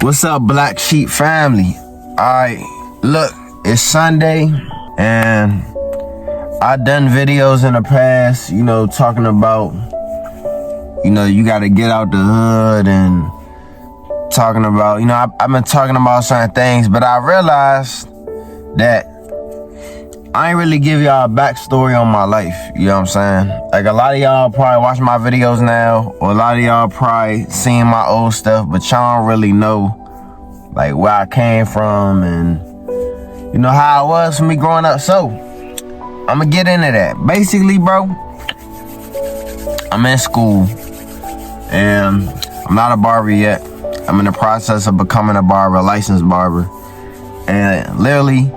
What's up, Black Sheep family? Alright, look, it's Sunday, and I done videos in the past, talking about, you gotta get out the hood, and talking about, I've been talking about certain things, but I realized that I ain't really give y'all a backstory on my life, you know what I'm saying? Like, a lot of y'all probably watch my videos now, or a lot of y'all probably seen my old stuff, but y'all don't really know, like, where I came from and, how it was for me growing up. So, I'ma get into that. Basically, bro, I'm in school, and I'm not a barber yet. I'm in the process of becoming a barber, a licensed barber, and literally,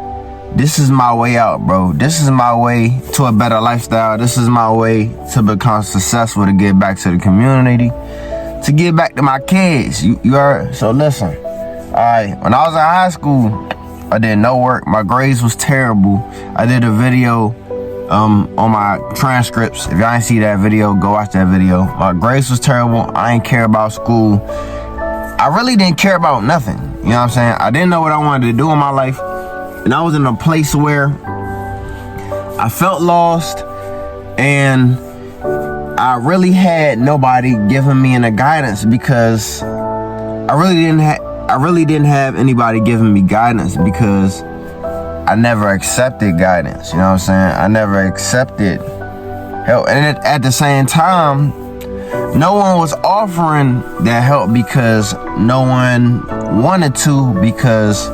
this is my way out, bro. This is my way to a better lifestyle. This is my way to become successful, to get back to the community, to get back to my kids. You heard? So listen. All right. When I was in high school, I did no work. My grades was terrible. I did a video on my transcripts. If y'all ain't see that video, go watch that video. My grades was terrible. I ain't care about school. I really didn't care about nothing. You know what I'm saying? I didn't know what I wanted to do in my life. And I was in a place where I felt lost, and I really had nobody giving me any guidance, because I really didn't have anybody giving me guidance, because I never accepted guidance. You know what I'm saying? I never accepted help, and at the same time, no one was offering that help because no one wanted to, because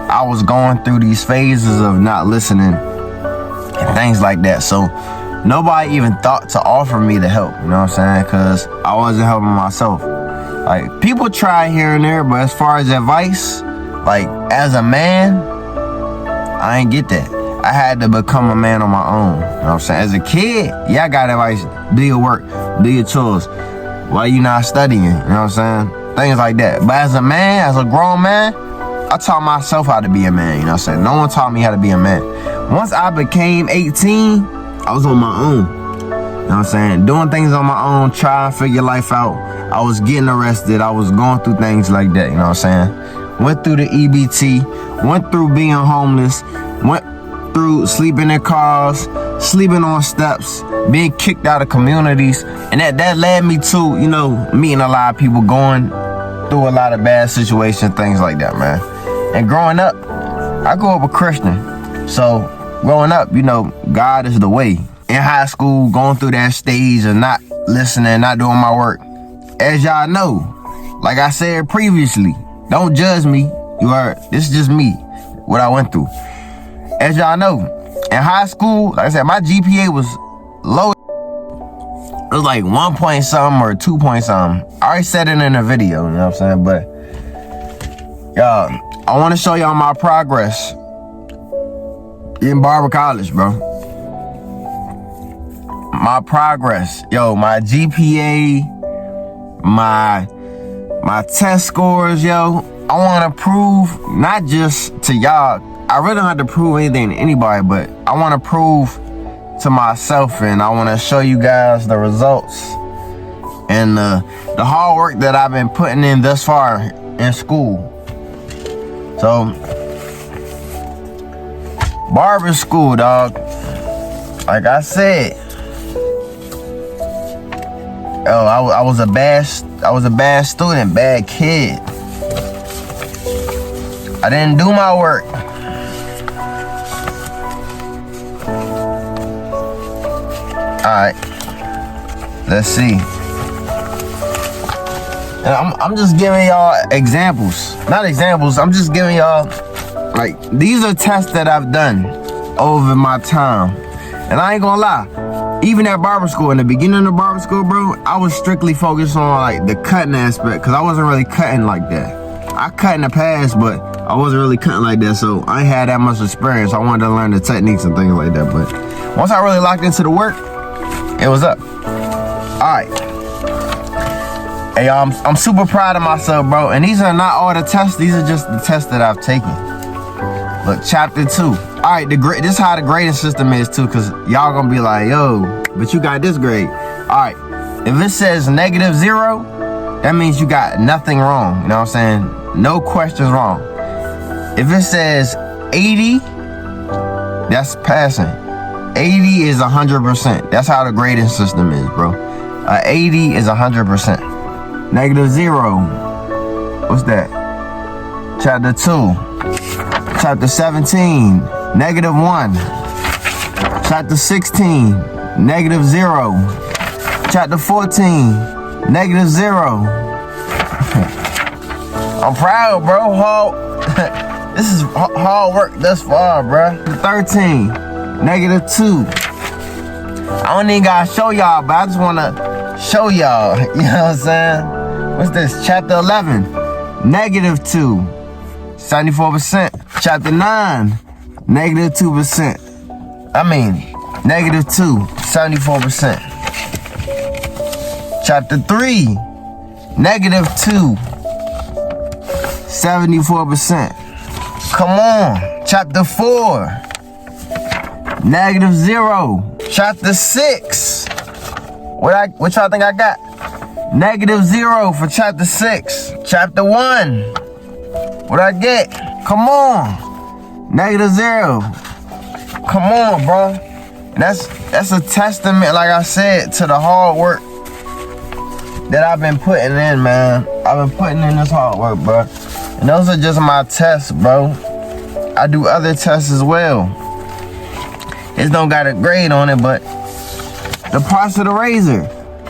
I was going through these phases of not listening and things like that. So nobody even thought to offer me the help, you know what I'm saying? Because I wasn't helping myself. Like, people try here and there, but as far as advice, like, as a man, I ain't get that. I had to become a man on my own, you know what I'm saying? As a kid, yeah, I got advice. Do your work, do your chores. Why you not studying, you know what I'm saying? Things like that. But as a man, as a grown man, I taught myself how to be a man, you know what I'm saying? No one taught me how to be a man. Once I became 18, I was on my own. You know what I'm saying? Doing things on my own, trying to figure life out. I was getting arrested. I was going through things like that, you know what I'm saying? Went through the EBT, went through being homeless, went through sleeping in cars, sleeping on steps, being kicked out of communities. And that led me to, meeting a lot of people, going through a lot of bad situations, things like that, man. And growing up, I grew up a Christian. So growing up, God is the way. In high school, going through that stage of not listening, not doing my work. As y'all know, like I said previously, don't judge me. You heard? This is just me, what I went through. As y'all know, in high school, like I said, my GPA was low. It was like 1 point something or 2 point something. I already said it in a video, you know what I'm saying? But, y'all, I want to show y'all my progress in barber college, bro. My progress. Yo, my GPA, my test scores, yo. I want to prove, not just to y'all, I really don't have to prove anything to anybody, but I want to prove to myself, and I want to show you guys the results and the hard work that I've been putting in thus far in school. So, barber school, dog. Like I said, I was a bad student, bad kid. I didn't do my work. Alright, let's see. And I'm just giving y'all examples. Not examples, I'm just giving y'all, like, these are tests that I've done over my time. And I ain't gonna lie, even at barber school, in the beginning of barber school, bro, I was strictly focused on, like, the cutting aspect, because I wasn't really cutting like that. I cut in the past, but I wasn't really cutting like that, so I ain't had that much experience. I wanted to learn the techniques and things like that, but once I really locked into the work, it was up. Alright. Hey, y'all, I'm super proud of myself, bro. And these are not all the tests. These are just the tests that I've taken. Look, chapter 2. Alright, this is how the grading system is, too, because y'all gonna be like, yo, but you got this grade. Alright, if it says -0, that means you got nothing wrong. You know what I'm saying? No questions wrong. If it says 80, that's passing. 80 is 100%. That's how the grading system is, bro. 80 is 100%. -0. What's that? Chapter 2. Chapter 17. -1. Chapter 16. -0. Chapter 14. -0. I'm proud, bro. This is hard work thus far, bro. 13. -2. I don't even gotta show y'all, but I just wanna show y'all. You know what I'm saying? What's this? Chapter 11. -2. 74%. Chapter 9. -2%. I mean, -2. 74%. Chapter 3. -2. 74%. Come on. Chapter 4. -0. Chapter 6. What y'all think I got? -0 for chapter 6. Chapter 1. What I get? Come on. -0. Come on, bro. And that's a testament, like I said, to the hard work that I've been putting in, man. I've been putting in this hard work, bro. And those are just my tests, bro. I do other tests as well. It don't got a grade on it, but the parts of the razor,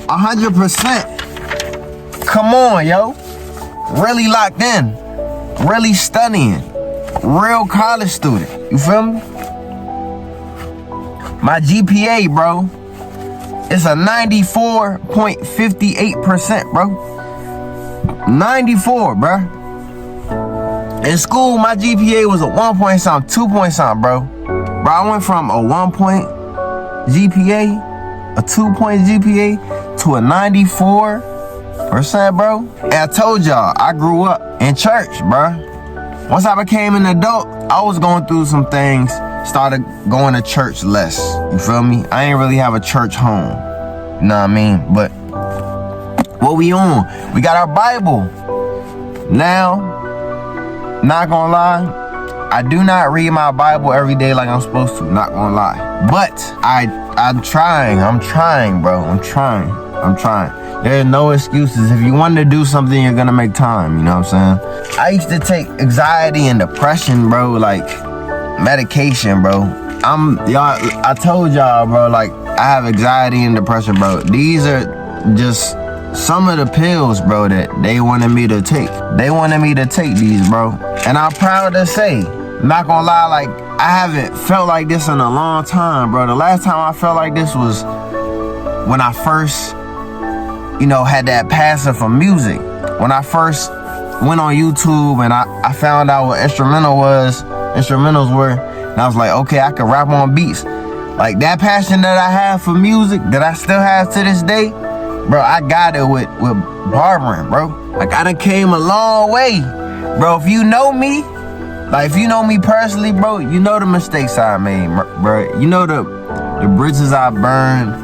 100%. Come on, yo. Really locked in. Really studying. Real college student. You feel me? My GPA, bro, it's a 94.58%, bro. 94, bro. In school, my GPA was a 1 point something, 2 point something, bro. Bro, I went from a 1 point GPA, a 2 point GPA, to a 94%, bro. And I told y'all, I grew up in church, bro. Once I became an adult, I was going through some things, started going to church less. You feel me? I ain't really have a church home. You know what I mean? But what we on? We got our Bible. Now, not gonna lie, I do not read my Bible every day like I'm supposed to. Not gonna lie. But I'm trying, bro. I'm trying. There's no excuses. If you want to do something, you're gonna make time. You know what I'm saying? I used to take anxiety and depression, bro, like medication, bro. I told y'all, bro, like I have anxiety and depression, bro. These are just some of the pills, bro, that they wanted me to take. They wanted me to take these, bro. And I'm proud to say, not gonna lie, like I haven't felt like this in a long time, bro. The last time I felt like this was when I first, had that passion for music. When I first went on YouTube and I found out what instrumentals were, and I was like, okay, I can rap on beats. Like that passion that I have for music, that I still have to this day, bro, I got it with barbering, bro. Like I done came a long way, bro. If you know me personally, bro, you know the mistakes I made, bro. You know the bridges I burned,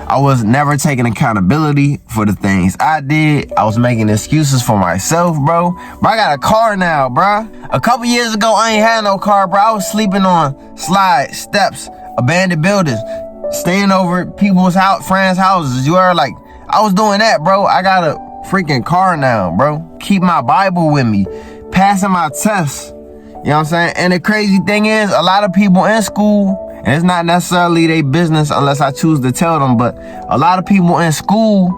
I was never taking accountability for the things I did. I was making excuses for myself, bro. But I got a car now, bro. A couple years ago, I ain't had no car, bro. I was sleeping on slides, steps, abandoned buildings, staying over at people's friends' houses. You heard? Like, I was doing that, bro. I got a freaking car now, bro. Keep my Bible with me. Passing my tests. You know what I'm saying? And the crazy thing is, a lot of people in school, and it's not necessarily their business unless I choose to tell them, but a lot of people in school,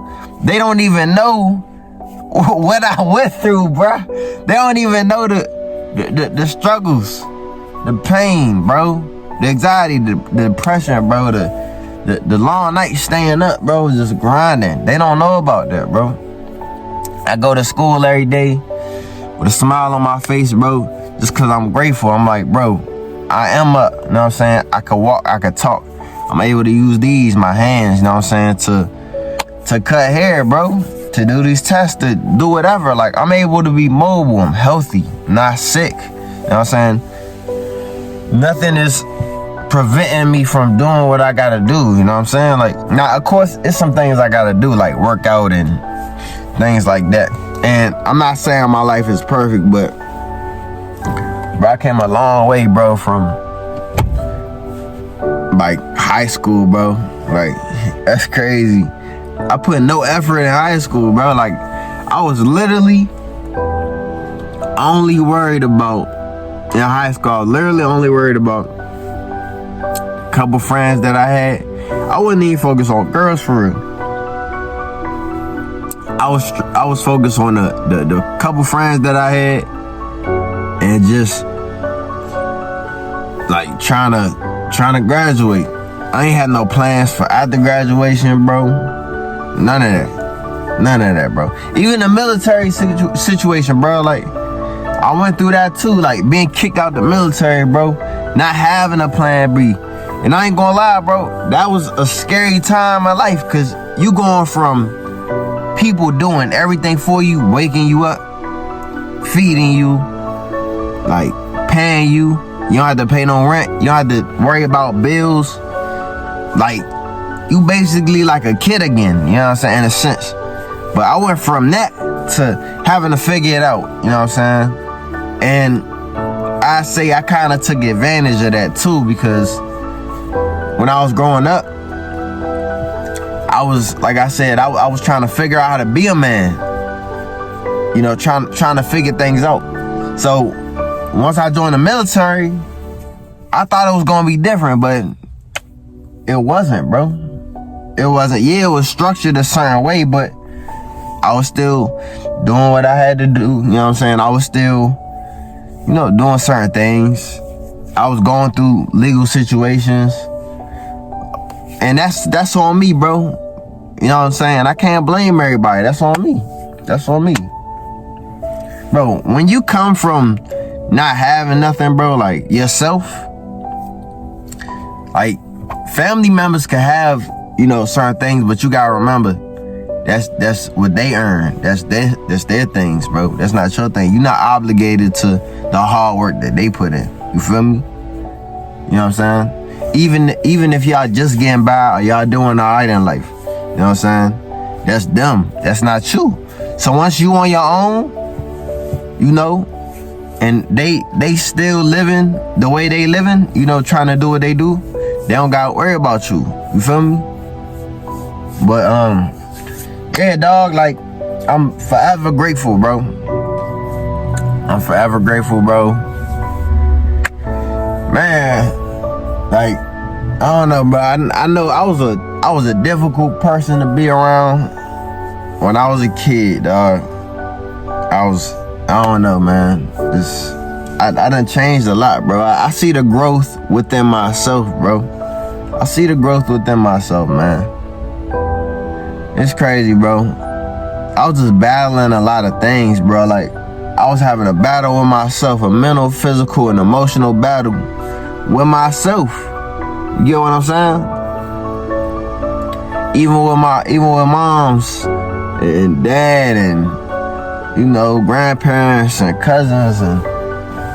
they don't even know what I went through, bruh. They don't even know the struggles, the pain, bro, the anxiety, the depression, bro, the long night staying up, bro, just grinding. They don't know about that, bro. I go to school every day with a smile on my face, bro, just because I'm grateful. I'm like, bro, I am up, you know what I'm saying? I could walk, I could talk. I'm able to use my hands, you know what I'm saying, to cut hair, bro, to do these tests, to do whatever. Like, I'm able to be mobile, I'm healthy, not sick, you know what I'm saying? Nothing is preventing me from doing what I gotta do, you know what I'm saying? Like, now, of course, it's some things I gotta do, like work out and things like that. And I'm not saying my life is perfect, but bro, I came a long way, bro, from like high school, bro. Like, that's crazy. I put no effort in high school, bro. Like, I was literally only worried about, in high school, I was literally only worried about a couple friends that I had. I wasn't even focused on girls for real. I was focused on the couple friends that I had, and just like trying to graduate. I ain't had no plans for after graduation, bro. None of that, bro. Even the military situation, bro. Like, I went through that too. Like, being kicked out the military, bro. Not having a plan B. And I ain't gonna lie, bro. That was a scary time in life, cause you going from people doing everything for you, waking you up, feeding you, like paying you. You don't have to pay no rent. You don't have to worry about bills. Like, you basically like a kid again, you know what I'm saying, in a sense. But I went from that to having to figure it out, you know what I'm saying? And I say I kind of took advantage of that too, because when I was growing up, I was, like I said, I was trying to figure out how to be a man. You know, trying to figure things out. So once I joined the military, I thought it was gonna be different, but it wasn't, bro. It wasn't. Yeah, it was structured a certain way, but I was still doing what I had to do. You know what I'm saying? I was still, you know, doing certain things. I was going through legal situations. And that's on me, bro. You know what I'm saying? I can't blame everybody. That's on me. That's on me. Bro, when you come from not having nothing, bro, like yourself, like family members can have, you know, certain things, but you gotta remember, that's what they earn. That's their things, bro. That's not your thing. You're not obligated to the hard work that they put in. You feel me? You know what I'm saying? Even if y'all just getting by or y'all doing all right in life, you know what I'm saying? That's them. That's not you. So once you on your own, you know, and they still living the way they living, you know, trying to do what they do, they don't gotta worry about you. You feel me? But yeah, dog, like, I'm forever grateful, bro. I'm forever grateful, bro. Man, like, I don't know, bro. I know I was a difficult person to be around when I was a kid, dog. I don't know, man. I done changed a lot, bro. I see the growth within myself, bro. I see the growth within myself, man. It's crazy, bro. I was just battling a lot of things, bro. Like, I was having a battle with myself, a mental, physical, and emotional battle with myself. You get what I'm saying? Even with moms and dad and, you know, grandparents and cousins and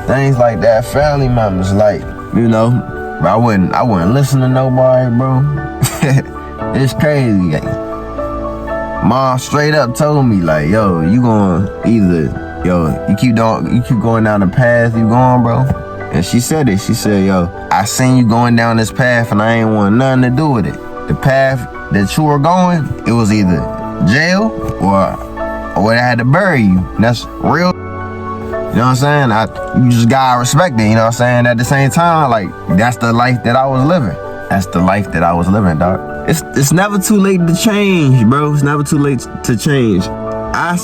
things like that, family members, like, you know, but I wouldn't listen to nobody, bro. It's crazy. Mom straight up told me, like, yo, you keep going down the path you going, bro. And she said it. She said, yo, I seen you going down this path and I ain't want nothing to do with it. The path that you were going, it was either jail or they had to bury you. And that's real. You know what I'm saying? You just gotta respect it, you know what I'm saying? At the same time, like, that's the life that I was living. That's the life that I was living, dog. It's never too late to change, bro. It's never too late to change. Like I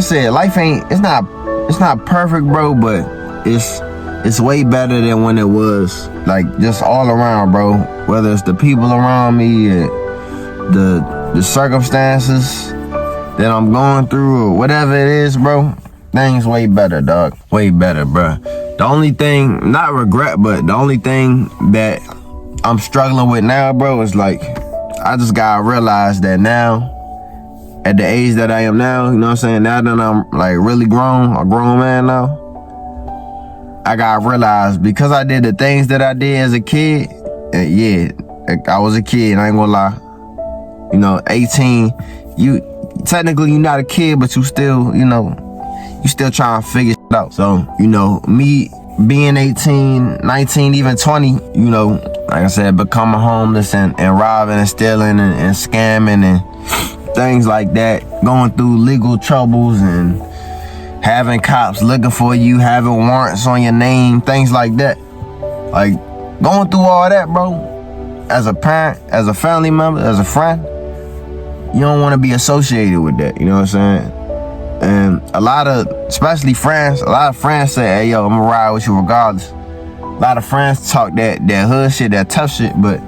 said, life it's not perfect, bro, but it's way better than when it was. Like, just all around, bro. Whether it's the people around me, the circumstances that I'm going through, or whatever it is, bro. Things way better, dog. Way better, bro. The only thing, not regret, but the only thing that I'm struggling with now, bro, is like, I just gotta realize that now, at the age that I am now, you know what I'm saying? Now that I'm like really grown, a grown man now, I gotta realize, because I did the things that I did as a kid, I was a kid, I ain't gonna lie. You know, 18, technically you're not a kid, but you still, you still trying to figure shit out. So, me being 18, 19, even 20, like I said, becoming homeless and robbing and stealing and scamming and things like that, going through legal troubles and having cops looking for you, having warrants on your name, things like that. Like, going through all that, bro, as a parent, as a family member, as a friend, you don't want to be associated with that, you know what I'm saying? And a lot of friends say, hey, yo, I'm gonna ride with you regardless. A lot of friends talk that hood shit, that tough shit, but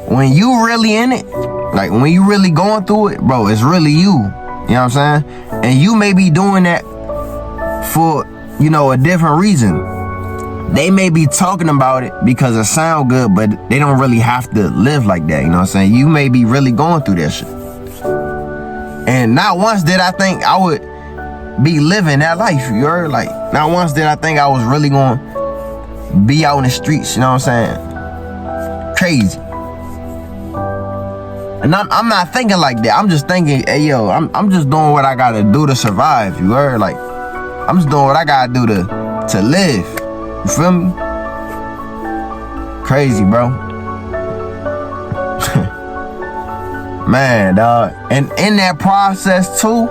when you really in it, like when you really going through it, bro, it's really you. You know what I'm saying? And you may be doing that for, a different reason. They may be talking about it because it sound good, but they don't really have to live like that, you know what I'm saying? You may be really going through that shit. And not once did I think I would be living that life, you heard? Like, not once did I think I was really going to be out in the streets, you know what I'm saying? Crazy. And I'm not thinking like that. I'm just thinking, hey, yo, I'm just doing what I got to do to survive, you heard? Like, I'm just doing what I got to do to live. You feel me? Crazy, bro. Man, dog. And in that process, too,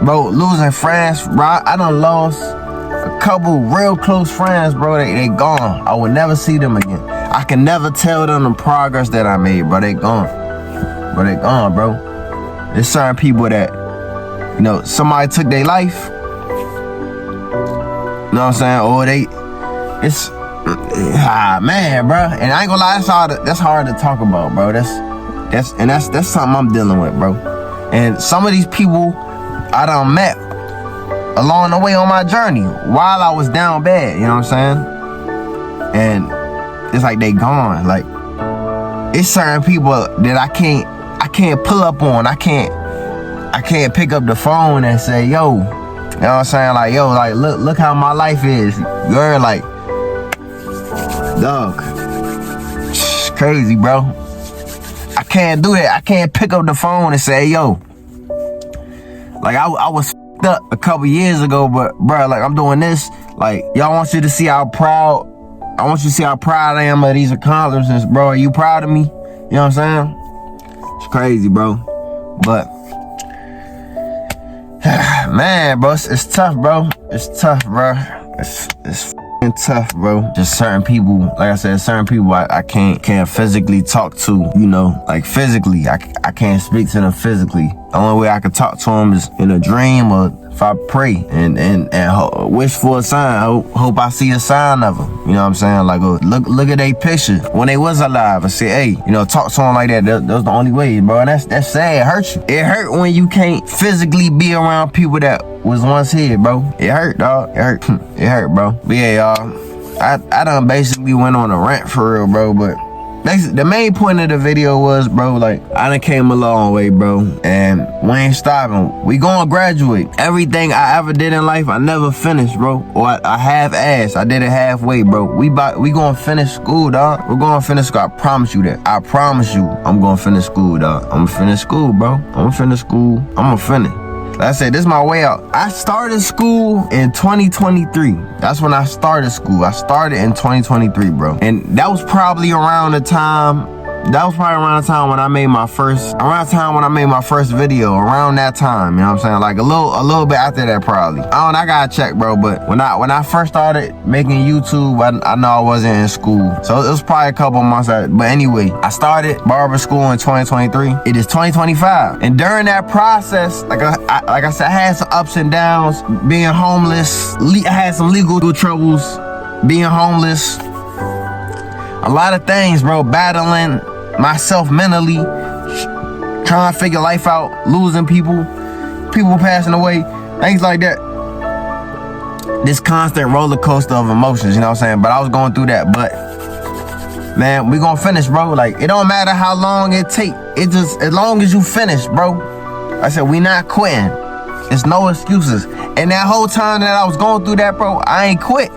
bro, losing friends, bro, I done lost a couple real close friends, bro. They gone. I would never see them again. I can never tell them the progress that I made, bro. They gone. Bro, they gone, bro. There's certain people that, somebody took their life. You know what I'm saying? Or man, bro. And I ain't gonna lie, that's hard to talk about, bro. That's something I'm dealing with, bro. And some of these people I done met along the way on my journey while I was down bad, you know what I'm saying? And it's like they gone. Like, it's certain people that I can't pull up on. I can't pick up the phone and say, yo, you know what I'm saying? Like, yo, like, look how my life is. You're like, dog, it's crazy, bro. I can't do that. I can't pick up the phone and say, yo, like, I was f***ed up a couple years ago, but, bro, like, I'm doing this. Like, y'all want you to see how proud, I want you to see how proud I am of these accomplishments, bro. Are you proud of me? You know what I'm saying? It's crazy, bro. But, man, bro, it's tough, bro. It's tough, bro. It's f***ing tough, bro. Just certain people, like I said, certain people I can't physically talk to, like physically. I can't speak to them physically. The only way I can talk to them is in a dream or if I pray and wish for a sign. I hope I see a sign of them. You know what I'm saying? Like, look at their picture when they was alive and say, hey, talk to them like that. That's the only way, bro. And that's sad. It hurts you. It hurt when you can't physically be around people that was once here, bro. It hurt, dog. It hurt. It hurt, bro. But yeah, y'all, I done basically went on a rant for real, bro. But the main point of the video was, bro, like, I done came a long way, bro, and we ain't stopping. We gonna graduate. Everything I ever did in life, I never finished, bro, or I half-assed. I did it halfway, bro. We gonna finish school, dog. We're gonna finish school. I promise you that. I promise you, I'm gonna finish school, dog. I'm gonna finish school, bro. I'm gonna finish school. I'm gonna finish. Like I said, this is my way out. I started school in 2023. That's when I started school. I started in 2023, bro. And that was probably around the time when I made my first video, around that time, you know what I'm saying? Like a little bit after that, probably. I gotta check, bro, but when I first started making YouTube, I know I wasn't in school. So it was probably a couple months after. But anyway, I started barber school in 2023. It is 2025. And during that process, like I said, I had some ups and downs, being homeless. I had some legal troubles, being homeless. A lot of things, bro, battling myself mentally, trying to figure life out, losing people passing away, things like that. This constant roller coaster of emotions, you know what I'm saying? But I was going through that. But, man, we gonna finish, bro. Like, it don't matter how long it take. It just, as long as you finish, bro. I said, we not quitting. It's no excuses. And that whole time that I was going through that, bro, I ain't quit.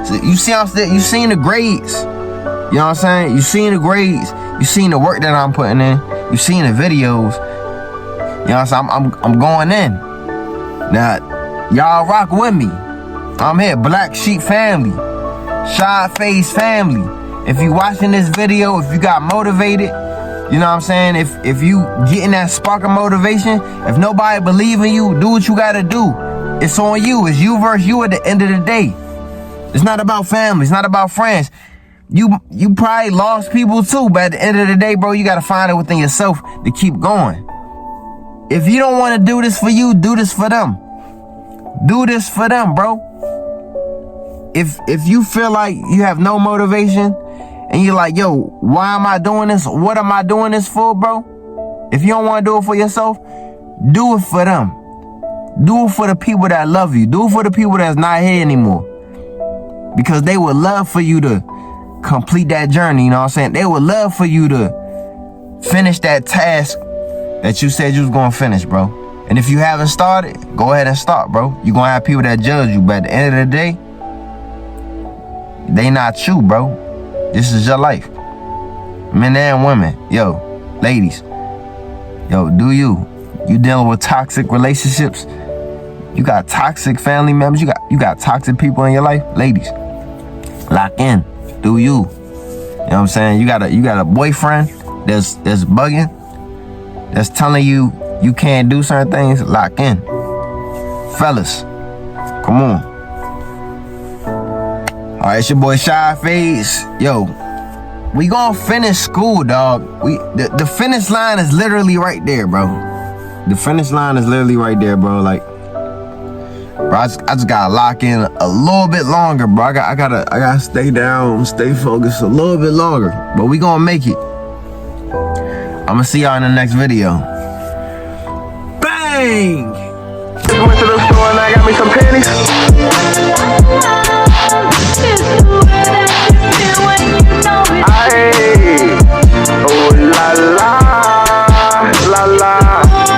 So you see, you seen the grades. You know what I'm saying? You seen the grades. You seen the work that I'm putting in. You seen the videos. You know what I'm saying? I'm going in. Now, y'all rock with me. I'm here, Black Sheep family, Shy Face family. If you watching this video, if you got motivated, you know what I'm saying? If you getting that spark of motivation, if nobody believe in you, do what you gotta do. It's on you. It's you versus you at the end of the day. It's not about family. It's not about friends. You probably lost people too, but at the end of the day, bro, you gotta find it within yourself to keep going. If you don't want to do this for you, do this for them. Do this for them, bro. If you feel like you have no motivation and you're like, yo, why am I doing this? What am I doing this for, bro? If you don't want to do it for yourself, do it for them. Do it for the people that love you. Do it for the people that's not here anymore. Because they would love for you to complete that journey, you know what I'm saying? They would love for you to finish that task that you said you was going to finish, bro. And if you haven't started, go ahead and start, bro. You're going to have people that judge you, but at the end of the day, they not you, bro. This is your life. Men and women, yo, ladies, yo, do you? You dealing with toxic relationships? You got toxic family members? You got toxic people in your life? Ladies, lock in. Do you? You know what I'm saying? You got a boyfriend that's bugging, that's telling you you can't do certain things. Lock in. Fellas, come on. All right, it's your boy Shy Face. Yo, we gonna finish school, dog. The finish line is literally right there, bro. The finish line is literally right there, bro. Like, bro, I just gotta lock in a little bit longer, bro. I gotta stay down, stay focused a little bit longer. But we gonna make it. I'ma see y'all in the next video. Bang! Just went to the store and I got me some pennies. Aye, oh la la, la la.